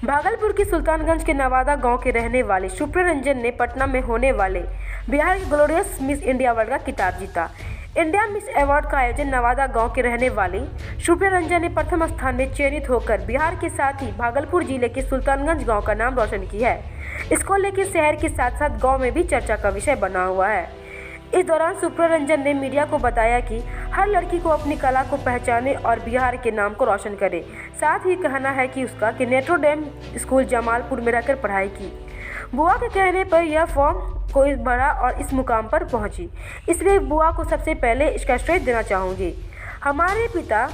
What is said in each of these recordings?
भागलपुर के सुल्तानगंज के नवादा गांव के रहने वाले शुभ्रा रंजन ने पटना में होने वाले बिहार की ग्लोरियस मिस इंडिया वर्ल्ड का खिताब जीता। इंडिया मिस अवार्ड का आयोजन नवादा गांव के रहने वाली शुभ्रा रंजन ने प्रथम स्थान में चयनित होकर बिहार के साथ ही भागलपुर जिले के सुल्तानगंज गांव का नाम रोशन किया है। इसको लेकर शहर के साथ साथ गांव में भी चर्चा का विषय बना हुआ है। इस दौरान शुभ्रा रंजन ने मीडिया को बताया कि हर लड़की को अपनी कला को पहचाने और बिहार के नाम को रोशन करे। साथ ही कहना है कि उसका कि नोट्रे-डेम स्कूल जमालपुर में रहकर पढ़ाई की। बुआ के कहने पर यह फॉर्म को बढ़ा और इस मुकाम पर पहुंची, इसलिए बुआ को सबसे पहले इसका श्रेय देना चाहूँगी। हमारे पिता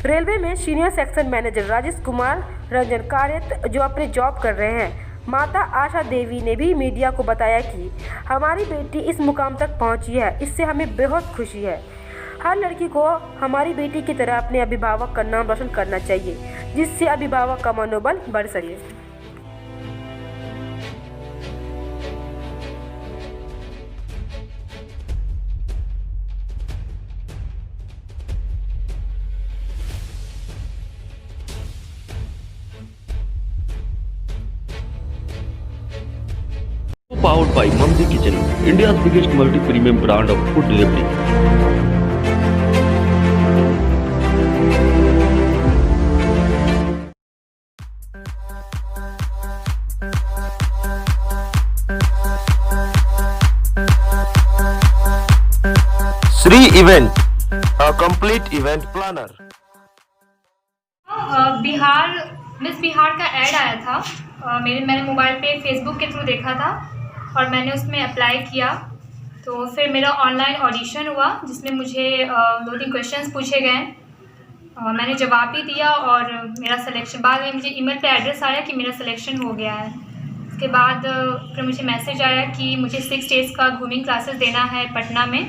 रेलवे में senior section manager Rajesh Kumar Ranjan कार्यरत जो अपने जॉब कर रहे हैं। माता आशा देवी ने भी मीडिया को बताया कि हमारी बेटी इस मुकाम तक पहुंची है, इससे हमें बेहद खुशी है। हर लड़की को हमारी बेटी की तरह अपने अभिभावक का नाम रोशन करना चाहिए, जिससे अभिभावक का मनोबल बढ़ सके। Powered by Mamdi Kitchen, India's biggest multi-premium brand of food delivery. Sri Event, a complete event planner. Bihar miss Bihar का ऐड आया था। मैंने मोबाइल पे फेसबुक के थ्रू देखा था और मैंने उसमें अप्लाई किया। तो फिर मेरा ऑनलाइन ऑडिशन हुआ, जिसमें मुझे 2-3 क्वेश्चंस पूछे गए। मैंने जवाब भी दिया और मेरा सिलेक्शन, बाद में मुझे ईमेल पे एड्रेस आया कि मेरा सिलेक्शन हो गया है। उसके बाद फिर मुझे मैसेज आया कि मुझे 6 डेज़ का ग्रूमिंग क्लासेस देना है पटना में।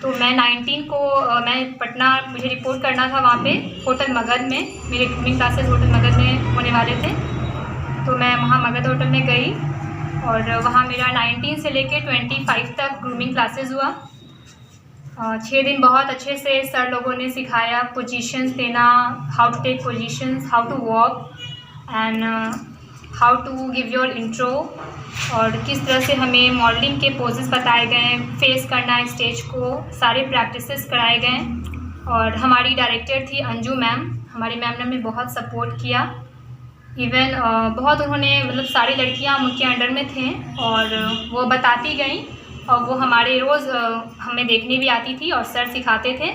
तो मैं 19 को मैं पटना मुझे रिपोर्ट करना था वहाँ पे होटल मगध में। मेरे ग्रूमिंग क्लासेस होटल मगध में होने वाले थे, तो मैं वहाँ मगध होटल में गई और वहाँ मेरा 19 से लेके 25 तक ग्रूमिंग क्लासेस हुआ। 6 दिन बहुत अच्छे से सर लोगों ने सिखाया, पोजीशंस देना, how to take positions, how to walk and how to give your intro, और किस तरह से हमें मॉडलिंग के पोजेस बताए गए, फेस करना है स्टेज को, सारे प्रैक्टिसेस कराए गए। और हमारी डायरेक्टर थी अंजू मैम। हमारी मैम ने हमें बहुत सपोर्ट किया। इवन बहुत उन्होंने, मतलब सारी लड़कियां उनके अंडर में थे और वो बताती गई और वो हमारे रोज़ हमें देखने भी आती थी और सर सिखाते थे।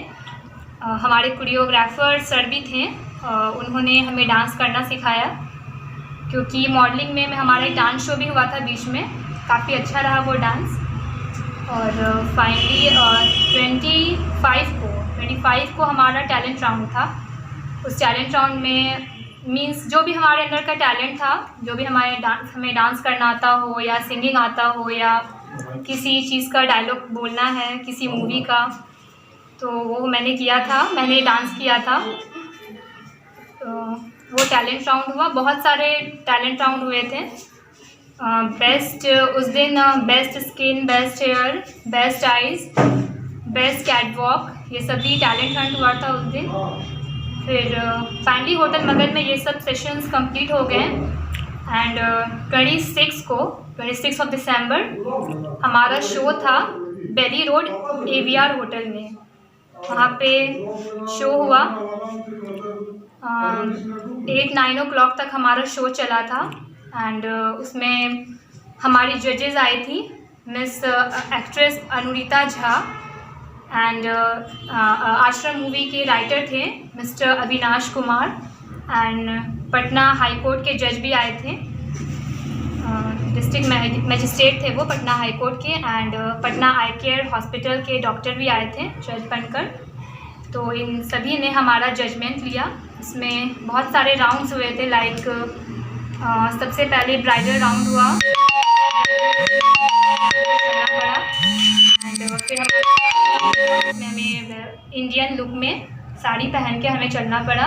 हमारे कोरियोग्राफर सर भी थे, उन्होंने हमें डांस करना सिखाया, क्योंकि मॉडलिंग में हमारा एक डांस शो भी हुआ था बीच में, काफ़ी अच्छा रहा वो डांस। और फाइनली 25 को हमारा टैलेंट राउंड था। उस टैलेंट राउंड में मीन्स जो भी हमारे अंदर का टैलेंट था, जो भी हमें डांस करना आता हो या सिंगिंग आता हो या किसी चीज़ का डायलॉग बोलना है किसी मूवी का, तो वो मैंने किया था, मैंने डांस किया था। तो वो टैलेंट राउंड हुआ। बहुत सारे टैलेंट राउंड हुए थे। बेस्ट उस दिन best skin, best hair, best eyes, best catwalk, ये सभी टैलेंट हंट हुआ था उस दिन। फिर फाइनली होटल मगध में ये सब सेशंस कंप्लीट हो गए एंड 26 ऑफ दिसंबर हमारा शो था बेली रोड AVR होटल में। वहाँ पे शो हुआ। 8-9 o'clock तक हमारा शो चला था एंड उसमें हमारी जजेस आई थी miss actress Anurita Jha and आश्रम मूवी के राइटर थे mister Avinash Kumar and Patna high court के जज भी आए थे। डिस्ट्रिक्ट मैजिस्ट्रेट थे वो पटना हाई कोर्ट के and Patna I care hospital के डॉक्टर भी आए थे जज बनकर। तो इन सभी ने हमारा जजमेंट लिया। इसमें बहुत सारे राउंड्स हुए थे, लाइक सबसे पहले ब्राइडल राउंड हुआ एंड फिर हमें इंडियन लुक में साड़ी पहन के हमें चलना पड़ा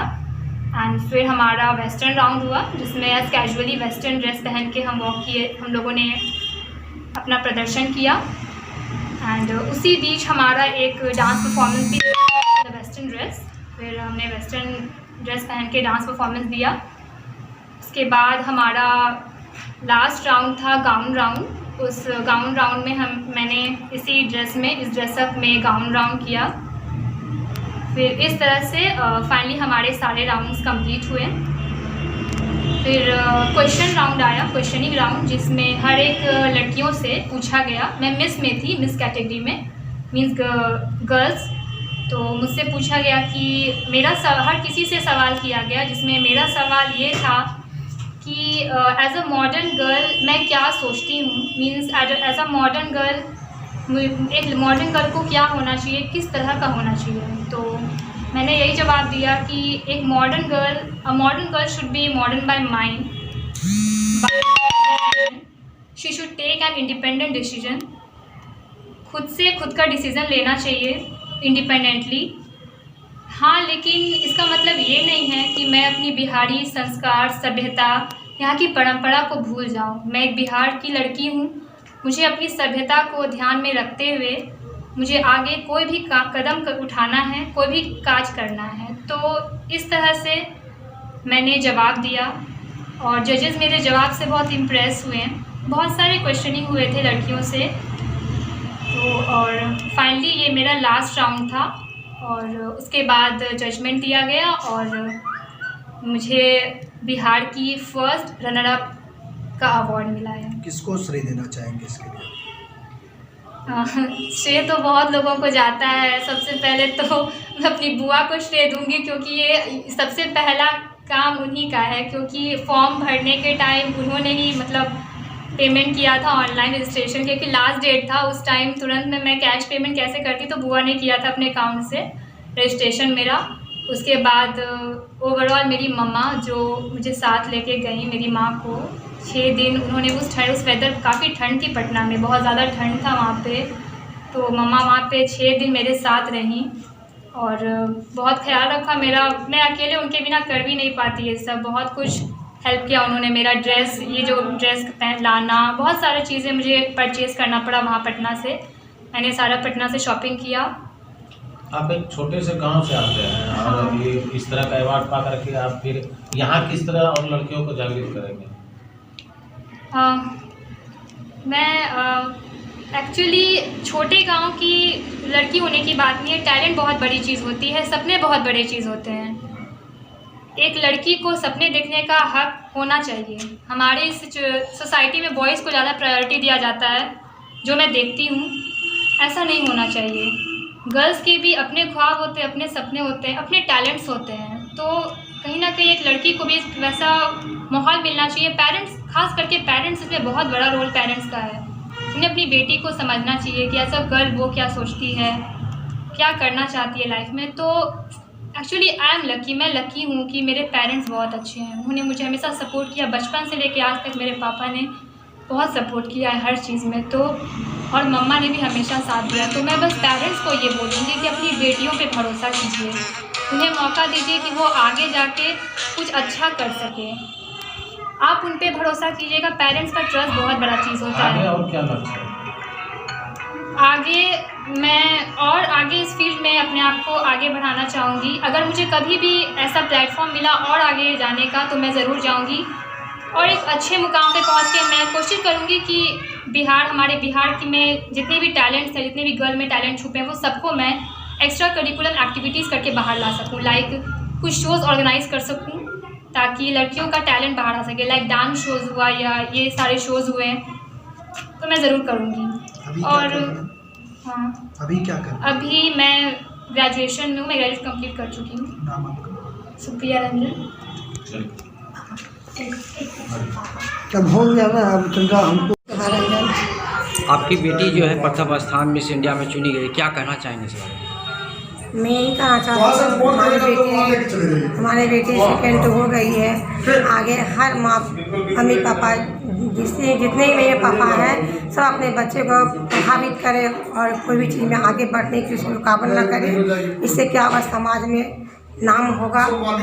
एंड फिर हमारा वेस्टर्न राउंड हुआ, जिसमें एज कैजुअली वेस्टर्न ड्रेस पहन के हम वॉक किए, हम लोगों ने अपना प्रदर्शन किया। एंड उसी बीच हमारा एक डांस परफॉर्मेंस भी वेस्टर्न ड्रेस, फिर हमने वेस्टर्न ड्रेस पहन के डांस परफॉर्मेंस दिया। उसके बाद हमारा लास्ट राउंड था गाउन राउंड। उस गाउन राउंड में मैंने इसी इस ड्रेसअप में गाउन राउंड किया। फिर इस तरह से फाइनली हमारे सारे राउंड्स कंप्लीट हुए। फिर क्वेश्चन राउंड आया, क्वेश्चनिंग राउंड, जिसमें हर एक लड़कियों से पूछा गया। मैं मिस में थी, मिस कैटेगरी में, मीन्स गर्ल्स। तो मुझसे पूछा गया कि हर किसी से सवाल किया गया, जिसमें मेरा सवाल ये था कि एज अ मॉडर्न गर्ल मैं क्या सोचती हूँ, means as a modern girl एक मॉडर्न गर्ल को क्या होना चाहिए, किस तरह का होना चाहिए। तो मैंने यही जवाब दिया कि एक modern girl should be modern by mind, she should take an independent decision, खुद से खुद का डिसीज़न लेना चाहिए इंडिपेंडेंटली। हाँ, लेकिन इसका मतलब ये नहीं है कि मैं अपनी बिहारी संस्कार, सभ्यता, यहाँ की परंपरा को भूल जाऊँ। मैं एक बिहार की लड़की हूँ, मुझे अपनी सभ्यता को ध्यान में रखते हुए मुझे आगे कोई भी कदम उठाना है, कोई भी काज करना है। तो इस तरह से मैंने जवाब दिया और जजेस मेरे जवाब से बहुत इम्प्रेस हुए। बहुत सारे क्वेश्चनिंग हुए थे लड़कियों से। तो और फाइनली ये मेरा लास्ट राउंड था और उसके बाद जजमेंट दिया गया और मुझे बिहार की फर्स्ट रनर अप का अवार्ड मिला है। किसको श्रेय देना चाहेंगे इसके लिए? श्रेय तो बहुत लोगों को जाता है। सबसे पहले तो मैं अपनी बुआ को श्रेय दूंगी, क्योंकि ये सबसे पहला काम उन्हीं का है, क्योंकि फॉर्म भरने के टाइम उन्होंने ही पेमेंट किया था ऑनलाइन रजिस्ट्रेशन, क्योंकि लास्ट डेट था उस टाइम। तुरंत में मैं कैश पेमेंट कैसे करती, तो बुआ ने किया था अपने अकाउंट से रजिस्ट्रेशन मेरा। उसके बाद ओवरऑल मेरी मम्मा जो मुझे साथ लेके गई, मेरी माँ को 6 दिन उन्होंने उस वेदर, काफ़ी ठंड थी पटना में, बहुत ज़्यादा ठंड था वहाँ पे, तो मम्मा वहाँ पे 6 दिन मेरे साथ रहीं और बहुत ख्याल रखा मेरा। मैं अकेले उनके बिना कर भी नहीं पाती ये सब, बहुत कुछ हेल्प किया उन्होंने। मेरा ये जो ड्रेस लाना, बहुत सारी चीज़ें मुझे परचेज़ करना पड़ा वहाँ पटना से। मैंने सारा पटना से शॉपिंग किया। आप एक छोटे से गांव से आते हैं और ये इस तरह का अवार्ड पा करके आप फिर यहाँ किस तरह और लड़कियों को जागृत करेंगे? मैं एक्चुअली छोटे गांव की लड़की होने की बात नहीं है। टैलेंट बहुत बड़ी चीज़ होती है, सपने बहुत बड़े चीज़ होते हैं। एक लड़की को सपने देखने का हक होना चाहिए। हमारे इस सोसाइटी में बॉयज़ को ज़्यादा प्रायोरिटी दिया जाता है, जो मैं देखती हूँ। ऐसा नहीं होना चाहिए। गर्ल्स के भी अपने ख्वाब होते हैं, अपने सपने होते हैं, अपने टैलेंट्स होते हैं। तो कहीं ना कहीं एक लड़की को भी वैसा माहौल मिलना चाहिए। पेरेंट्स, खास करके पेरेंट्स, इसमें बहुत बड़ा रोल पेरेंट्स का है। उन्हें अपनी बेटी को समझना चाहिए कि एज अ गर्ल वो क्या सोचती है, क्या करना चाहती है लाइफ में। तो एक्चुअली आई एम लकी, मैं लकी हूँ कि मेरे पेरेंट्स बहुत अच्छे हैं। उन्होंने मुझे हमेशा सपोर्ट किया, बचपन से लेकर आज तक मेरे पापा ने बहुत सपोर्ट किया है हर चीज़ में। तो और मम्मा ने भी हमेशा साथ दिया। तो मैं बस पेरेंट्स को ये बोलूँगी कि अपनी बेटियों पे भरोसा कीजिए, उन्हें मौका दीजिए कि वो आगे जाके कुछ अच्छा कर सके। आप उन पे भरोसा कीजिएगा। पेरेंट्स का ट्रस्ट बहुत बड़ा चीज़ होता है। और क्या लक्ष्य है? आगे इस फील्ड में अपने आप को आगे बढ़ाना चाहूँगी। अगर मुझे कभी भी ऐसा प्लेटफॉर्म मिला और आगे जाने का, तो मैं ज़रूर जाऊँगी और एक अच्छे मुकाम पे पहुँच के मैं कोशिश करूँगी कि हमारे बिहार की में जितने भी टैलेंट्स हैं, जितने भी गर्ल में टैलेंट छुपे हैं, वो सबको मैं एक्स्ट्रा करिकुलर एक्टिविटीज़ करके बाहर ला सकूँ। लाइक कुछ शोज़ ऑर्गेनाइज कर सकूँ ताकि लड़कियों का टैलेंट बाहर आ सके। लाइक डांस शोज़ हुआ या ये सारे शोज़ हुए, तो मैं ज़रूर करूँगी। और हाँ, अभी क्या कर? अभी मैं ग्रेजुएशन में हूँ, मैं ग्रेजुएट कंप्लीट कर चुकी हूँ। नाम आपका? सुप्रिया रंजन। कब हो गया ना अब चंद्रा हमको? आपकी बेटी जो है प्रथम स्थान मिस इंडिया में चुनी गई, क्या कहना चाहेंगे इस बारे में? मैं यही कहना चाहती हूँ, हमारे बेटी सेकेंड तो हो गई है। आगे हर माँ, मम्मी पापा, जितने भी मेरे पापा हैं, सब अपने बच्चे को प्रभावित करें और कोई भी चीज़ में आगे बढ़ने की उसको रुकावट न करें। इससे क्या होगा, समाज में नाम होगा और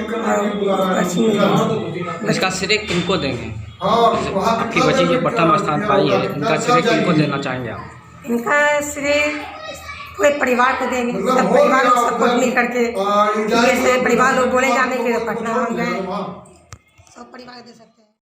इसका श्रेय किनको देंगे? आपकी बच्ची जो प्रथम स्थान पाई है, इनका श्रेय किनको देना चाहेंगे आप? इनका श्रेय पूरे परिवार को देंगे। सब परिवार लोग सपोर्ट मिल करके, जैसे परिवार लोग बोले जाने के पटना हम गए, सब परिवार दे सकते हैं।